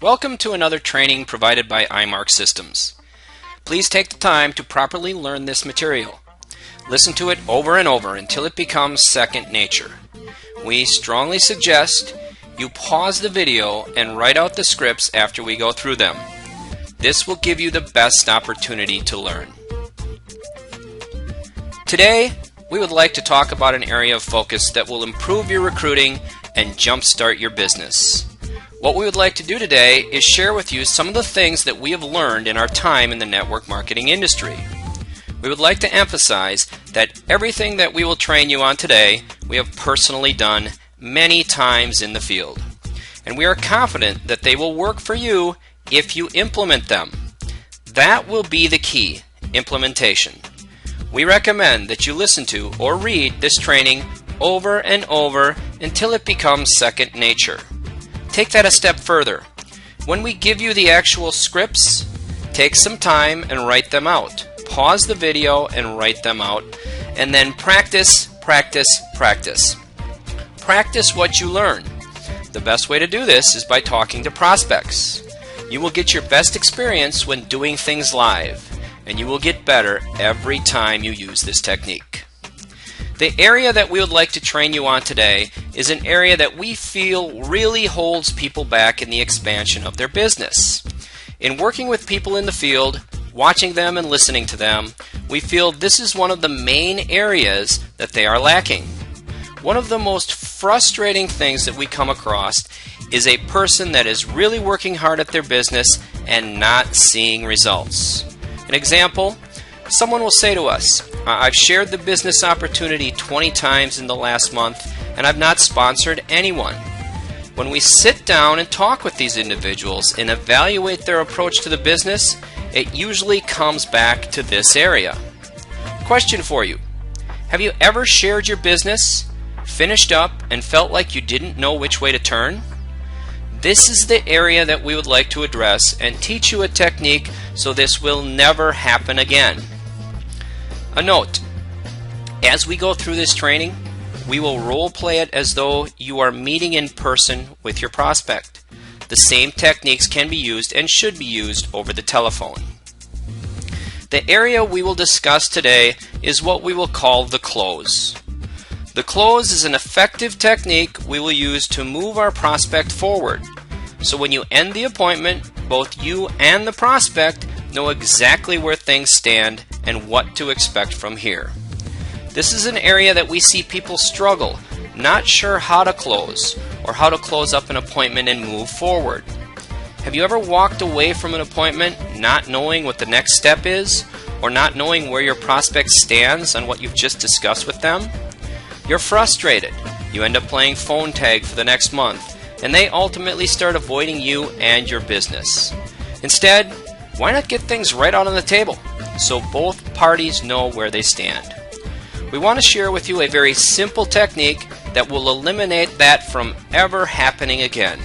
Welcome to another training provided by imark Systems. Please take the time to properly learn this material. Listen to it over and over until it becomes second nature. We strongly suggest you pause the video and write out the scripts after we go through them. This will give you the best opportunity to learn. Today, we would like to talk about an area of focus that will improve your recruiting and jumpstart your business. What we would like to do today is share with you some of the things that we have learned in our time in the network marketing industry. We would like to emphasize that everything that we will train you on today, we have personally done many times in the field. And we are confident that they will work for you if you implement them. That will be the key, implementation. We recommend that you listen to or read this training over and over until it becomes second nature. Take that a step further. When we give you the actual scripts, take some time and write them out. Pause the video and write them out, and then practice, practice, practice. Practice what you learn. The best way to do this is by talking to prospects. You will get your best experience when doing things live, and you will get better every time you use this technique. The area that we would like to train you on today is an area that we feel really holds people back in the expansion of their business. In working with people in the field, watching them and listening to them, we feel this is one of the main areas that they are lacking. One of the most frustrating things that we come across is a person that is really working hard at their business and not seeing results. An example, someone will say to us, I've shared the business opportunity 20 times in the last month and I've not sponsored anyone. When we sit down and talk with these individuals and evaluate their approach to the business, it usually comes back to this area. Question for you. Have you ever shared your business, finished up, and felt like you didn't know which way to turn? This is the area that we would like to address and teach you a technique so this will never happen again. A note, as we go through this training, we will role play it as though you are meeting in person with your prospect. The same techniques can be used and should be used over the telephone. The area we will discuss today is what we will call the close. The close is an effective technique we will use to move our prospect forward. So when you end the appointment, both you and the prospect know exactly where things stand and what to expect from here. This is an area that we see people struggle, not sure how to close or how to close up an appointment and move forward. Have you ever walked away from an appointment not knowing what the next step is or not knowing where your prospect stands on what you've just discussed with them? You're frustrated. You end up playing phone tag for the next month, and they ultimately start avoiding you and your business. Instead, why not get things right out on the table so both parties know where they stand? We want to share with you a very simple technique that will eliminate that from ever happening again.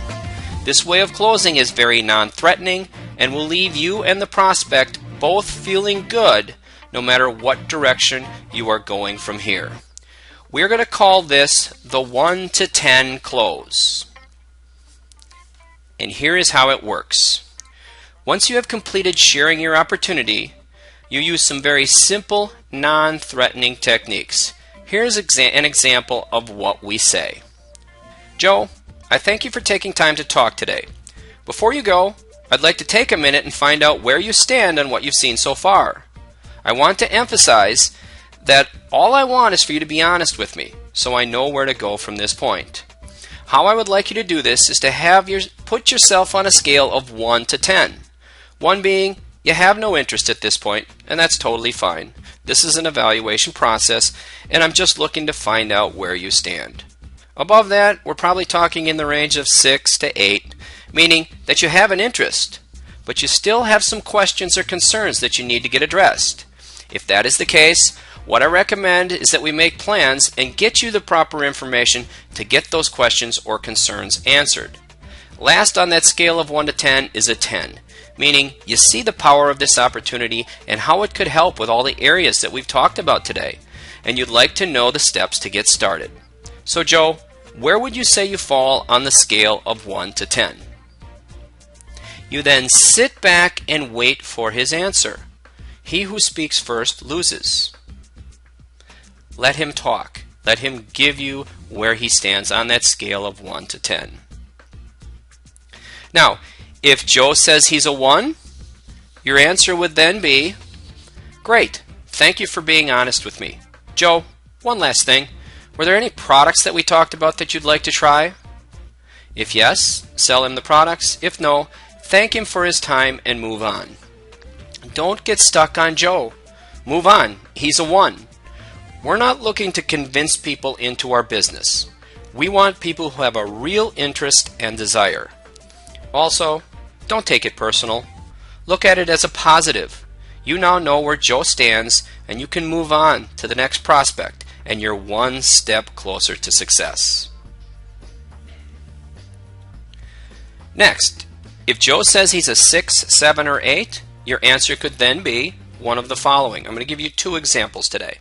This way of closing is very non-threatening and will leave you and the prospect both feeling good no matter what direction you are going from here. We're going to call this the 1 to 10 close. And here is how it works. Once you have completed sharing your opportunity, you use some very simple, non-threatening techniques. Here's an example of what we say. Joe, I thank you for taking time to talk today. Before you go, I'd like to take a minute and find out where you stand on what you've seen so far. I want to emphasize that all I want is for you to be honest with me, so I know where to go from this point. How I would like you to do this is to put yourself on a scale of 1 to 10. 1 being, you have no interest at this point, and that's totally fine. This is an evaluation process, and I'm just looking to find out where you stand. Above that, we're probably talking in the range of 6 to 8, meaning that you have an interest, but you still have some questions or concerns that you need to get addressed. If that is the case, what I recommend is that we make plans and get you the proper information to get those questions or concerns answered. Last on that scale of 1 to 10 is a 10, meaning you see the power of this opportunity and how it could help with all the areas that we've talked about today, and you'd like to know the steps to get started. So Joe, where would you say you fall on the scale of 1 to 10? You then sit back and wait for his answer. He who speaks first loses. Let him talk. Let him give you where he stands on that scale of 1 to 10. Now, if Joe says he's a 1, your answer would then be, great, thank you for being honest with me. Joe, one last thing. Were there any products that we talked about that you'd like to try? If yes, sell him the products. If no, thank him for his time and move on. Don't get stuck on Joe. Move on. He's a 1. We're not looking to convince people into our business. We want people who have a real interest and desire. Also, don't take it personal. Look at it as a positive. You now know where Joe stands, and you can move on to the next prospect, and you're one step closer to success. Next, if Joe says he's a 6, 7, or 8, your answer could then be one of the following. I'm going to give you 2 examples today.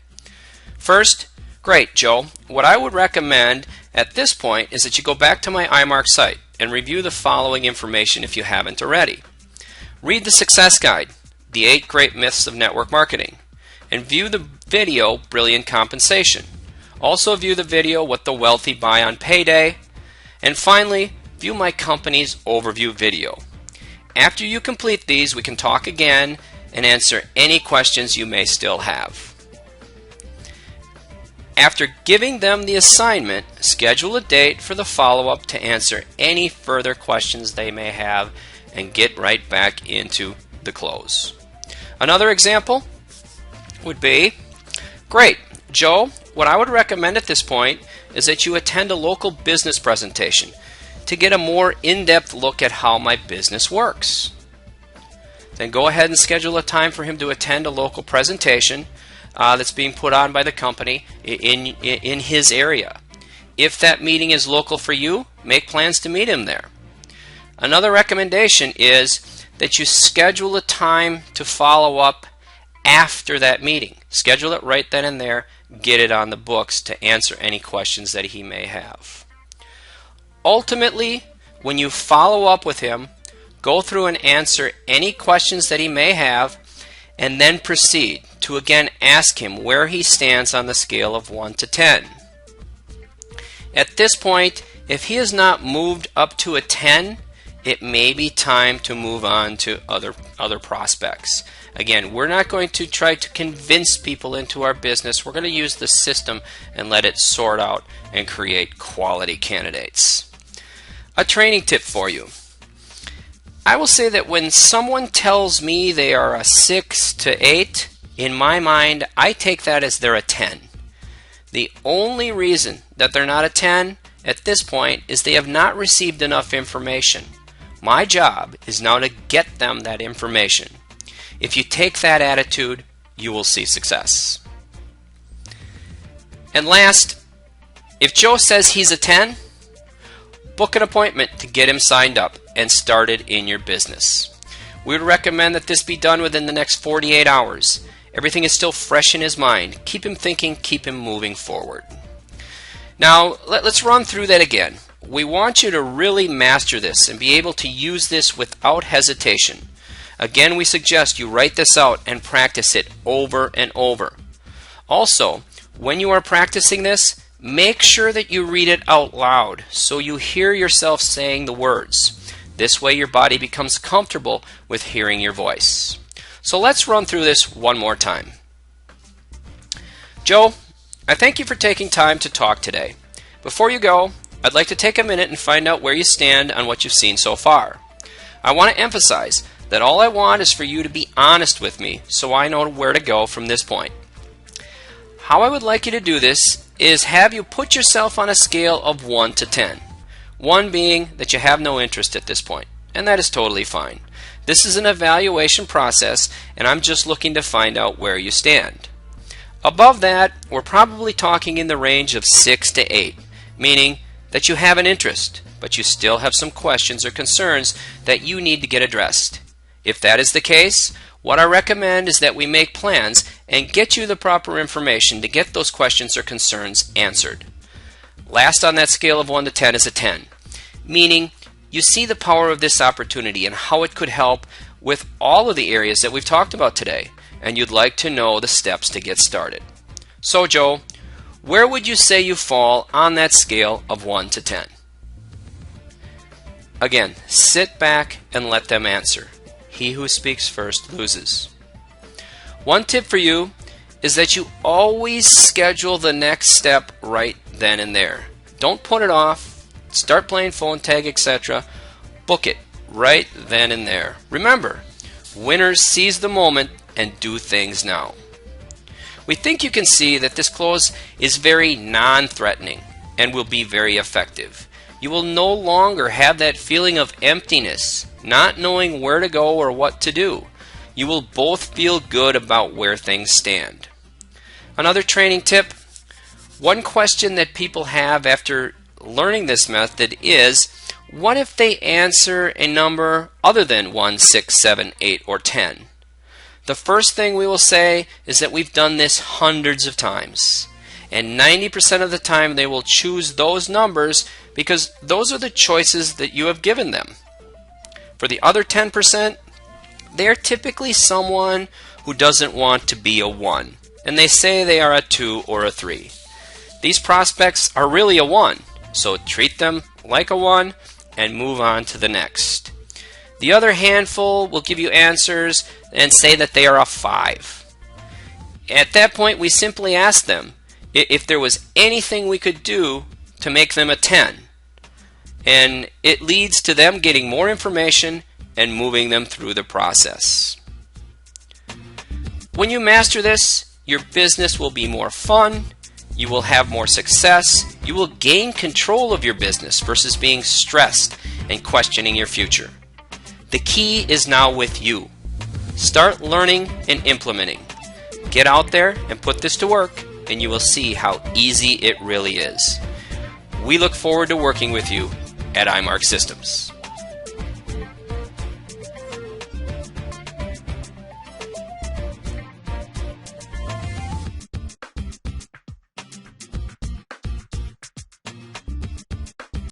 First, great, Joe. What I would recommend at this point is that you go back to my imark site and review the following information if you haven't already. Read the Success Guide, the 8 Great Myths of Network Marketing, and view the video, Brilliant Compensation. Also view the video, What the Wealthy Buy on Payday, and finally, view my company's overview video. After you complete these, we can talk again and answer any questions you may still have. After giving them the assignment, schedule a date for the follow-up to answer any further questions they may have and get right back into the close. Another example would be, great, Joe, what I would recommend at this point is that you attend a local business presentation to get a more in-depth look at how my business works. Then go ahead and schedule a time for him to attend a local presentation that's being put on by the company in his area. If that meeting is local for you, make plans to meet him there. Another recommendation is that you schedule a time to follow up after that meeting. Schedule it right then and there, get it on the books to answer any questions that he may have. Ultimately, when you follow up with him, go through and answer any questions that he may have, and then proceed to again ask him where he stands on the scale of 1 to 10. At this point, if he has not moved up to a 10, it may be time to move on to other prospects. Again, we're not going to try to convince people into our business. We're going to use the system and let it sort out and create quality candidates. A training tip for you. I will say that when someone tells me they are a 6 to 8, in my mind, I take that as they're a 10. The only reason that they're not a 10 at this point is they have not received enough information. My job is now to get them that information. If you take that attitude, you will see success. And last, if Joe says he's a 10, book an appointment to get him signed up and started in your business. We would recommend that this be done within the next 48 hours. Everything is still fresh in his mind. Keep him thinking, keep him moving forward. Now, let's run through that again. We want you to really master this and be able to use this without hesitation. Again, we suggest you write this out and practice it over and over. Also, when you are practicing this, make sure that you read it out loud so you hear yourself saying the words. This way your body becomes comfortable with hearing your voice. So let's run through this one more time. Joe, I thank you for taking time to talk today. Before you go, I'd like to take a minute and find out where you stand on what you've seen so far. I want to emphasize that all I want is for you to be honest with me so I know where to go from this point. How I would like you to do this is have you put yourself on a scale of 1 to 10. 1 being that you have no interest at this point, and that is totally fine. This is an evaluation process, and I'm just looking to find out where you stand. Above that, we're probably talking in the range of 6 to 8, meaning that you have an interest, but you still have some questions or concerns that you need to get addressed. If that is the case, what I recommend is that we make plans and get you the proper information to get those questions or concerns answered. Last on that scale of 1 to 10 is a 10, meaning you see the power of this opportunity and how it could help with all of the areas that we've talked about today, and you'd like to know the steps to get started. So Joe, where would you say you fall on that scale of 1 to 10? Again, sit back and let them answer. He who speaks first loses. One tip for you is that you always schedule the next step right then and there. Don't put it off, start playing phone tag, etc. Book it right then and there. Remember, winners seize the moment and do things now. We think you can see that this close is very non-threatening and will be very effective. You will no longer have that feeling of emptiness, not knowing where to go or what to do. You will both feel good about where things stand. Another training tip, one question that people have after learning this method is, what if they answer a number other than 1, 6, 7, 8, or 10? The first thing we will say is that we've done this hundreds of times. And 90% of the time they will choose those numbers because those are the choices that you have given them. For the other 10%, they're typically someone who doesn't want to be a 1, and they say they are a 2 or a 3. These prospects are really a 1, so treat them like a 1 and move on to the next. The other handful will give you answers and say that they are a 5. At that point, we simply ask them if there was anything we could do to make them a 10. And it leads to them getting more information and moving them through the process. When you master this, your business will be more fun, you will have more success, you will gain control of your business versus being stressed and questioning your future. The key is now with you. Start learning and implementing. Get out there and put this to work, and you will see how easy it really is. We look forward to working with you at imark Systems.